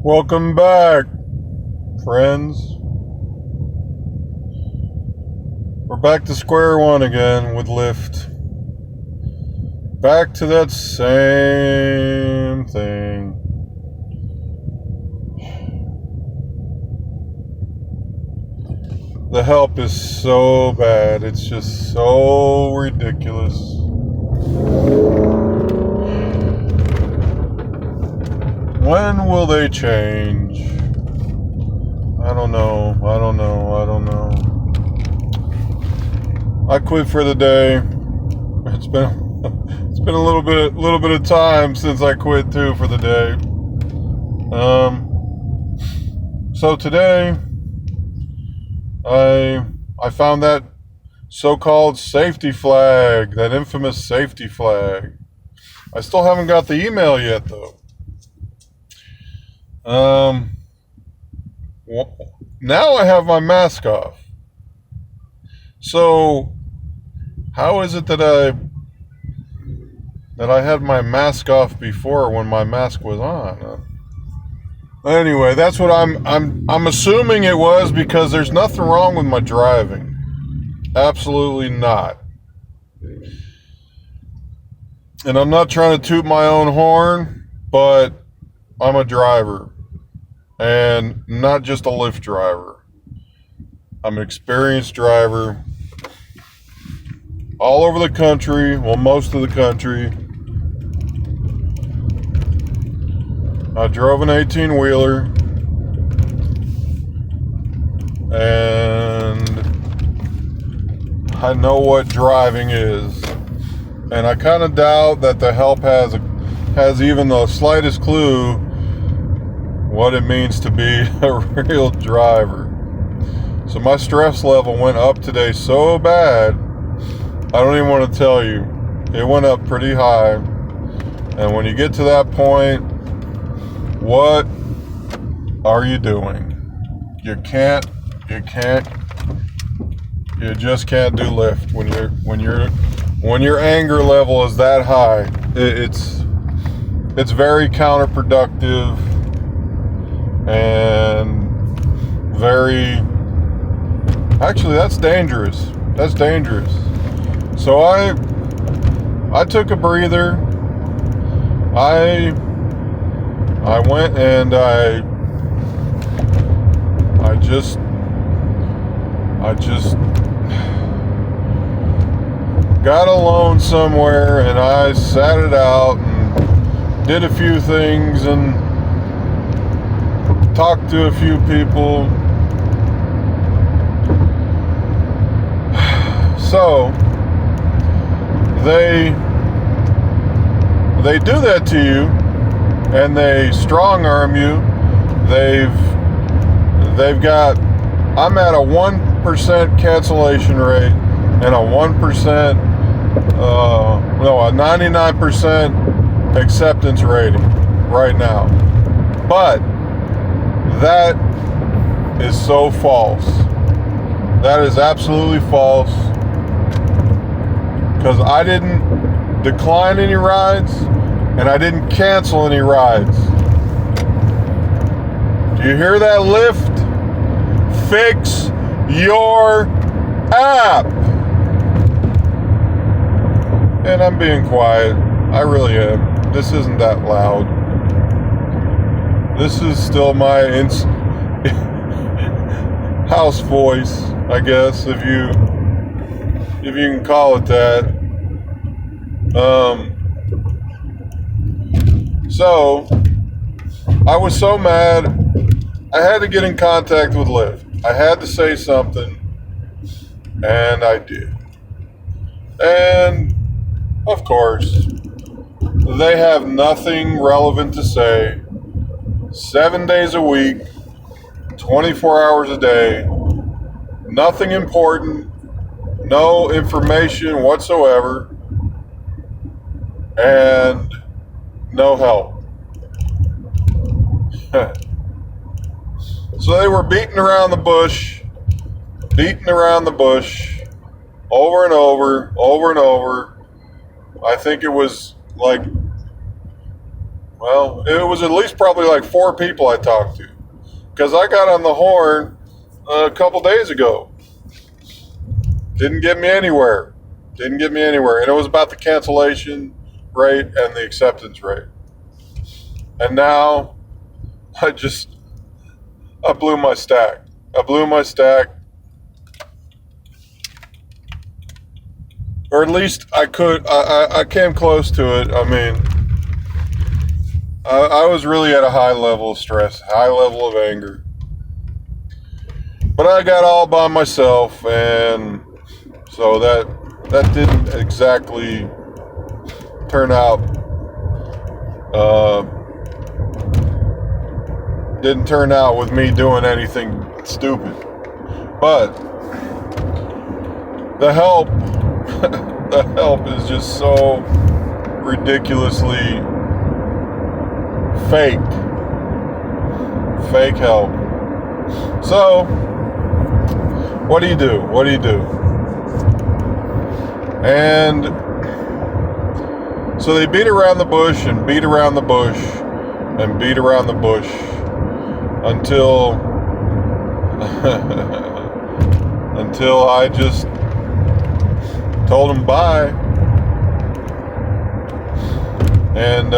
Welcome back, friends. We're back to square one again with Lyft. Back to that same thing. The help is so bad. It's just so ridiculous. When will they change? I don't know. I quit for the day. It's been a little bit of time since I quit too for the day. So today I found that so-called safety flag, that infamous safety flag. I still haven't got the email yet though. Now I have my mask off. So how is it that I had my mask off before when my mask was on? Anyway, that's what I'm assuming it was, because there's nothing wrong with my driving. Absolutely not. And I'm not trying to toot my own horn, but I'm a driver. And not just a Lyft driver. I'm an experienced driver. All over the country, well, most of the country. I drove an 18-wheeler, and I know what driving is. And I kind of doubt that the help has even the slightest clue what it means to be a real driver. So my stress level went up today so bad, I don't even want to tell you. It went up pretty high. And when you get to that point, what are you doing? You just can't do Lyft when your anger level is that high. It's very counterproductive and actually that's dangerous. So I took a breather. I went and I just got alone somewhere, and I sat it out and did a few things and talked to a few people. So they do that to you, and they strong arm you. They've got, I'm at a 1% cancellation rate and a 99% acceptance rating right now. But that is so false. That is absolutely false. Because I didn't decline any rides, and I didn't cancel any rides. Do you hear that, Lyft? Fix your app. And I'm being quiet. I really am. This isn't that loud. This is still my house voice, I guess, if you can call it that. So I was so mad, I had to get in contact with Lyft. I had to say something, and I did. And of course, they have nothing relevant to say. 7 days a week, 24 hours a day, nothing important, no information whatsoever, and no help. So they were beating around the bush, over and over. I think it was like Well, it was at least probably like 4 people I talked to. Because I got on the horn a couple days ago. Didn't get me anywhere. Didn't get me anywhere. And it was about the cancellation rate and the acceptance rate. And now I blew my stack. I blew my stack. Or at least I came close to it. I mean, I was really at a high level of stress, high level of anger. But I got all by myself, and so that didn't exactly turn out. Didn't turn out with me doing anything stupid. But the help, the help is just so ridiculously fake help. So, what do you do? What do you do? And so they beat around the bush and beat around the bush and beat around the bush until until I just told them bye. And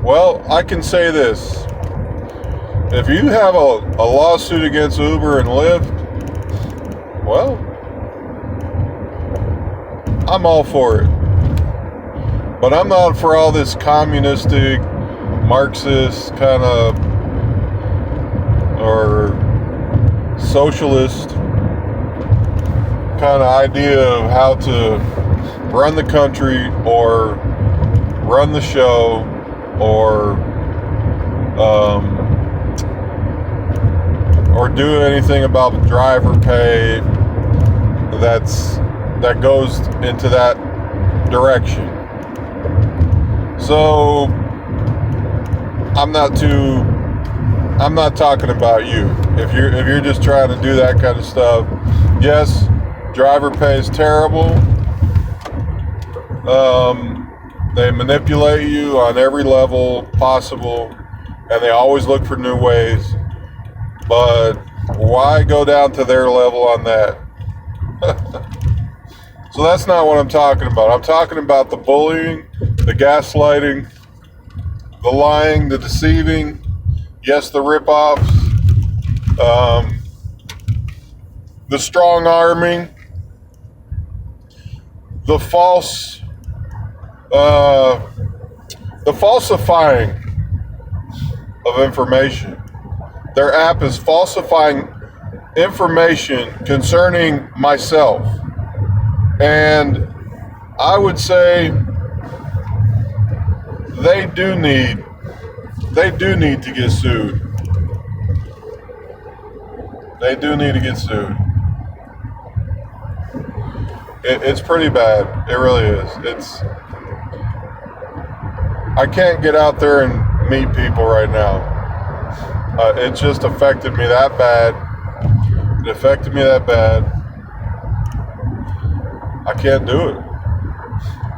well, I can say this. If you have a lawsuit against Uber and Lyft, well, I'm all for it. But I'm not for all this communistic, Marxist kind of, or socialist kind of idea of how to run the country or run the show or do anything about the driver pay that goes into that direction. So I'm not talking about you. If you're just trying to do that kind of stuff, yes, driver pay is terrible. They manipulate you on every level possible, and they always look for new ways. But why go down to their level on that? So that's not what I'm talking about. I'm talking about the bullying, the gaslighting, the lying, the deceiving, yes, the rip-offs, the strong-arming, the falsifying of information. Their app is falsifying information concerning myself. And I would say they do need to get sued. They do need to get sued. It's pretty bad. It really is. I can't get out there and meet people right now. It just affected me that bad. It affected me that bad. I can't do it.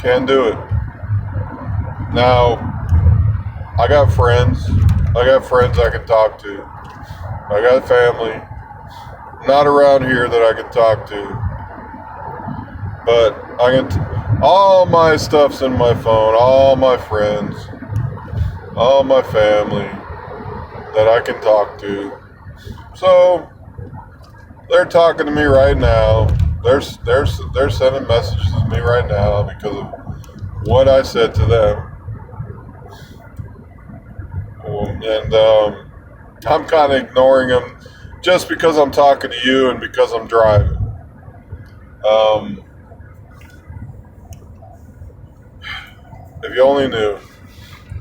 Can't do it. Now, I got friends. I got friends I can talk to. I got family. Not around here that I can talk to. But all my stuff's in my phone. All my friends. All my family that I can talk to. So they're talking to me right now. They're sending messages to me right now because of what I said to them. And I'm kind of ignoring them just because I'm talking to you and because I'm driving. If you only knew.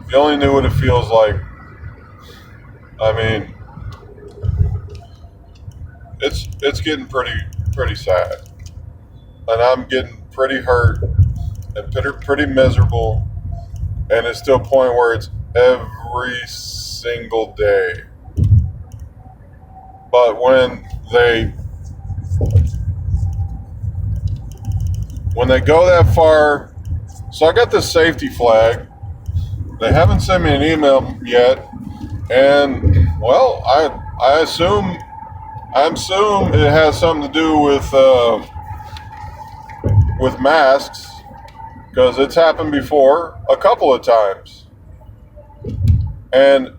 If you only knew what it feels like. I mean, it's getting pretty sad, and I'm getting pretty hurt and pretty miserable, and it's to a point where it's every single day. But when they go that far, so I got this safety flag, They haven't sent me an email yet, and well, I assume it has something to do with masks because it's happened before a couple of times, and it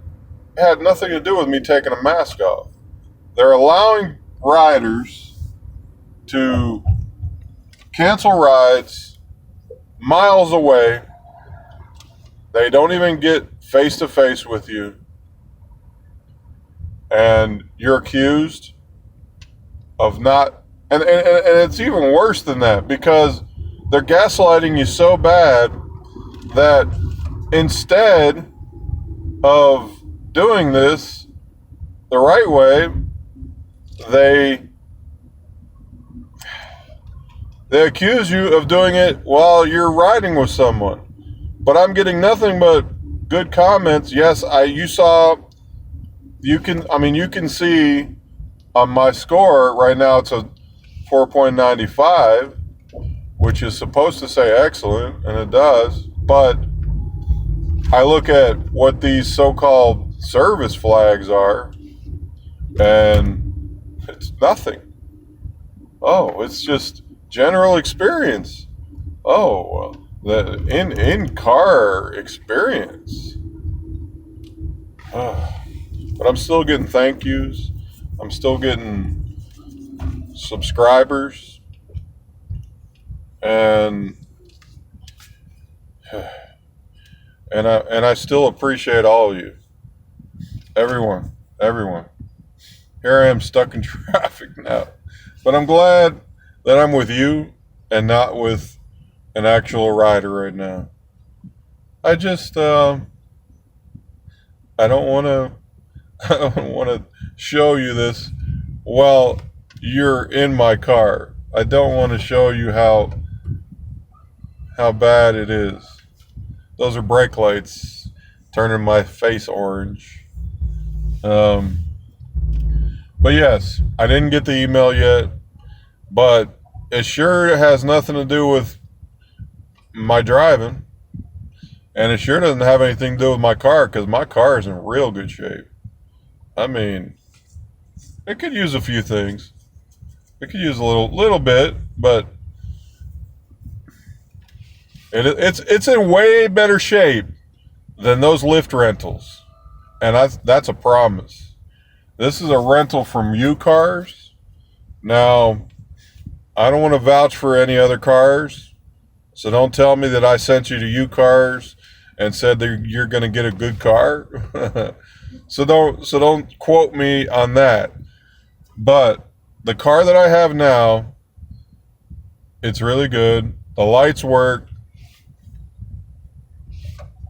had nothing to do with me taking a mask off. They're allowing riders to cancel rides miles away. They don't even get face to face with you, and you're accused of not. And it's even worse than that because they're gaslighting you so bad that instead of doing this the right way, they accuse you of doing it while you're riding with someone. But I'm getting nothing but good comments. Yes, you can see on my score right now it's a 4.95, which is supposed to say excellent, and it does, but I look at what these so-called service flags are, and it's nothing. Oh, it's just general experience. Oh, the in-car experience. But I'm still getting thank yous. I'm still getting subscribers, and I still appreciate all of you, everyone. Here I am stuck in traffic now, but I'm glad that I'm with you and not with an actual rider right now. I just I don't want to I don't want to show you this while you're in my car. I don't want to show you how bad it is. Those are brake lights turning my face orange. But yes, I didn't get the email yet, but it sure has nothing to do with my driving, and it sure doesn't have anything to do with my car because my car is in real good shape. I mean, it could use a few things. It could use a little bit, but it's in way better shape than those Lyft rentals, and that's a promise. This is a rental from U Cars. Now, I don't want to vouch for any other cars, so don't tell me that I sent you to U Cars and said that you're going to get a good car. So don't quote me on that. But the car that I have now, it's really good. The lights work.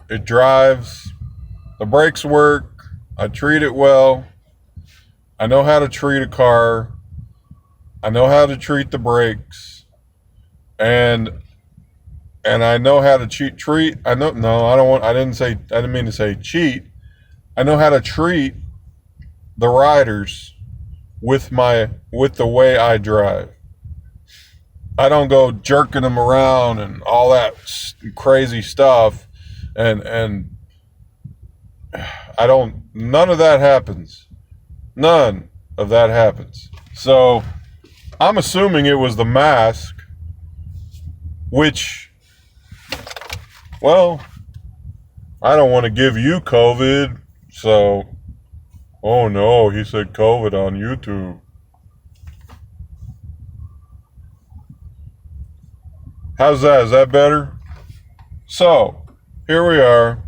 It drives. The brakes work. I treat it well. I know how to treat a car. I know how to treat the brakes. And I know how to treat. I know. No, I don't want. I didn't mean to say cheat. I know how to treat the riders with the way I drive. I don't go jerking them around and all that crazy stuff, and I don't. None of that happens. None of that happens. So I'm assuming it was the mask, which, well, I don't want to give you COVID, so, oh no, he said COVID on YouTube. How's that? Is that better? So, here we are.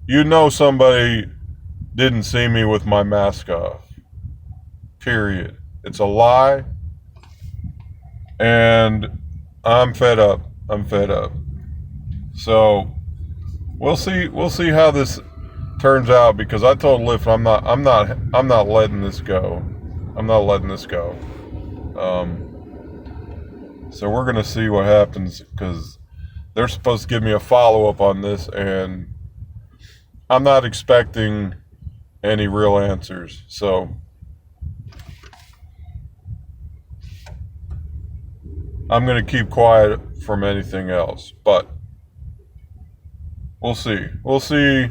You know somebody didn't see me with my mask off. Period. It's a lie. And I'm fed up. So we'll see how this turns out, because I told Lyft I'm not letting this go. So we're gonna see what happens, because they're supposed to give me a follow-up on this, and I'm not expecting any real answers. So I'm going to keep quiet from anything else. But we'll see. We'll see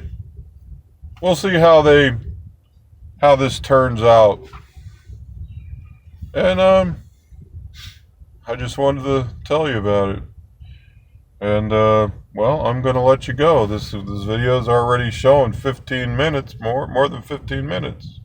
how this turns out. And I just wanted to tell you about it. And well, I'm gonna let you go. This video is already showing 15 minutes, more than 15 minutes.